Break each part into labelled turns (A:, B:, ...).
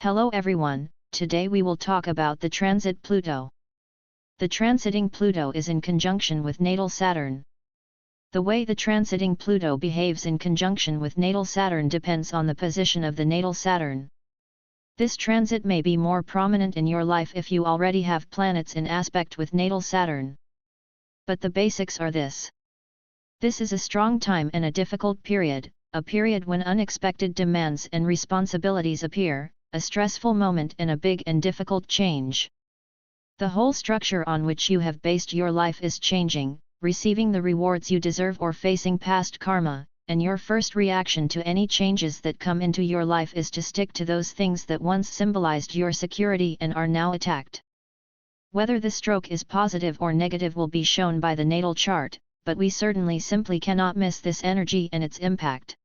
A: Hello everyone, today we will talk about the transit Pluto. The transiting Pluto is in conjunction with natal Saturn. The way the transiting Pluto behaves in conjunction with natal Saturn depends on the position of the natal Saturn. This transit may be more prominent in your life if you already have planets in aspect with natal Saturn. But the basics are this. This is a strong time and a difficult period, a period when unexpected demands and responsibilities appear, a stressful moment and a big and difficult change. The whole structure on which you have based your life is changing, receiving the rewards you deserve or facing past karma, and your first reaction to any changes that come into your life is to stick to those things that once symbolized your security and are now attacked. Whether the stroke is positive or negative will be shown by the natal chart, but we certainly simply cannot miss this energy and its impact.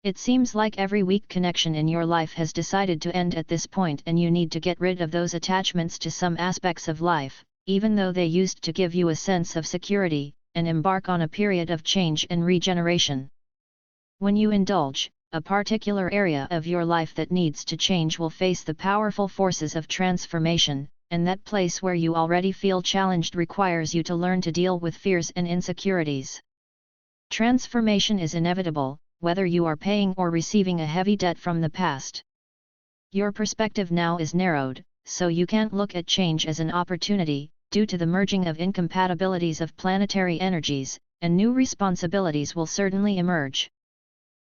A: It seems like every weak connection in your life has decided to end at this point and you need to get rid of those attachments to some aspects of life, even though they used to give you a sense of security, and embark on a period of change and regeneration. When you indulge, a particular area of your life that needs to change will face the powerful forces of transformation, and that place where you already feel challenged requires you to learn to deal with fears and insecurities. Transformation is inevitable, whether you are paying or receiving a heavy debt from the past. Your perspective now is narrowed, so you can't look at change as an opportunity, due to the merging of incompatibilities of planetary energies, and new responsibilities will certainly emerge.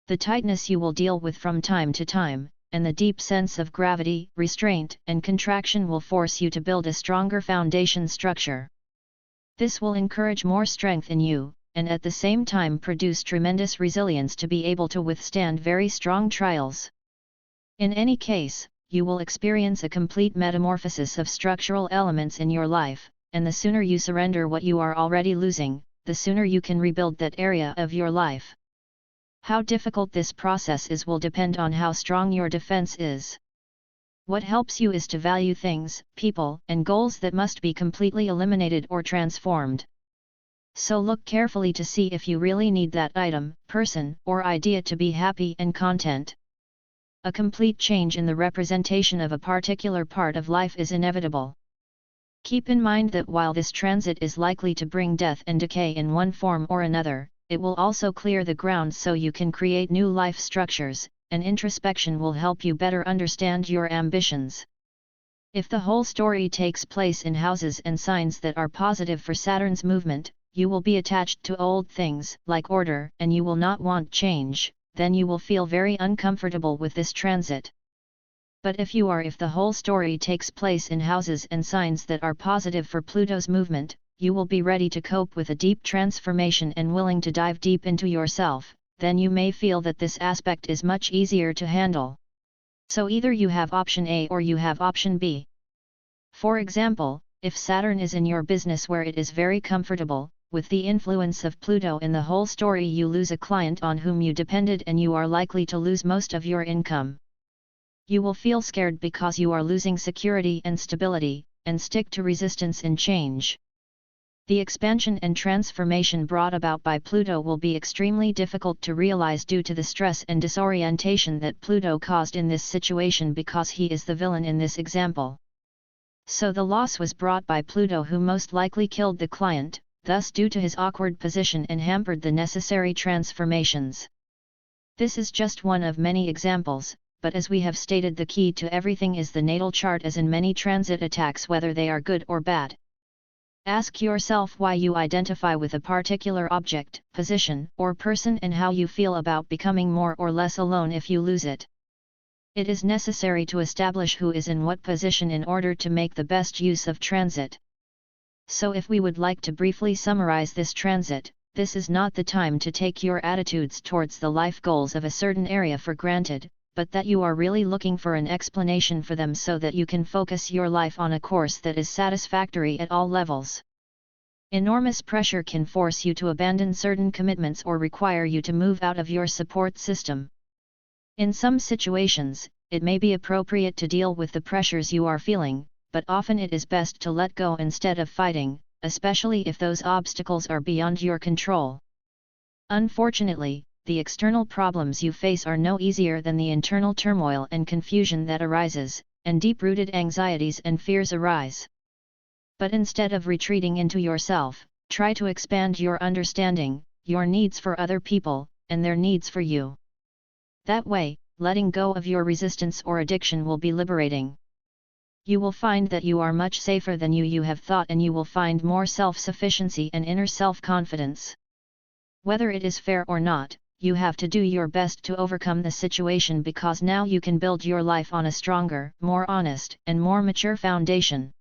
A: The tightness you will deal with from time to time, and the deep sense of gravity, restraint, and contraction will force you to build a stronger foundation structure. This will encourage more strength in you, and at the same time produce tremendous resilience to be able to withstand very strong trials. In any case, you will experience a complete metamorphosis of structural elements in your life, and the sooner you surrender what you are already losing, the sooner you can rebuild that area of your life. How difficult this process is will depend on how strong your defense is. What helps you is to value things, people, and goals that must be completely eliminated or transformed. So look carefully to see if you really need that item, person, or idea to be happy and content. A complete change in the representation of a particular part of life is inevitable. Keep in mind that while this transit is likely to bring death and decay in one form or another, it will also clear the ground so you can create new life structures, and introspection will help you better understand your ambitions. If the whole story takes place in houses and signs that are positive for Saturn's movement, you will be attached to old things, like order, and you will not want change, then you will feel very uncomfortable with this transit. But if the whole story takes place in houses and signs that are positive for Pluto's movement, you will be ready to cope with a deep transformation and willing to dive deep into yourself, then you may feel that this aspect is much easier to handle. So either you have option A or you have option B. For example, if Saturn is in your business where it is very comfortable, with the influence of Pluto in the whole story you lose a client on whom you depended and you are likely to lose most of your income. You will feel scared because you are losing security and stability, and stick to resistance in change. The expansion and transformation brought about by Pluto will be extremely difficult to realize due to the stress and disorientation that Pluto caused in this situation because he is the villain in this example. So the loss was brought by Pluto, who most likely killed the client, thus due to his awkward position and hampered the necessary transformations. This is just one of many examples, but as we have stated, the key to everything is the natal chart, as in many transit attacks, whether they are good or bad. Ask yourself why you identify with a particular object, position, or person and how you feel about becoming more or less alone if you lose it. It is necessary to establish who is in what position in order to make the best use of transit. So if we would like to briefly summarize this transit, this is not the time to take your attitudes towards the life goals of a certain area for granted, but that you are really looking for an explanation for them so that you can focus your life on a course that is satisfactory at all levels. Enormous pressure can force you to abandon certain commitments or require you to move out of your support system. In some situations, it may be appropriate to deal with the pressures you are feeling, but often it is best to let go instead of fighting, especially if those obstacles are beyond your control. Unfortunately, the external problems you face are no easier than the internal turmoil and confusion that arises, and deep-rooted anxieties and fears arise. But instead of retreating into yourself, try to expand your understanding, your needs for other people, and their needs for you. That way, letting go of your resistance or addiction will be liberating. You will find that you are much safer than you have thought, and you will find more self-sufficiency and inner self-confidence. Whether it is fair or not, you have to do your best to overcome the situation, because now you can build your life on a stronger, more honest, and more mature foundation.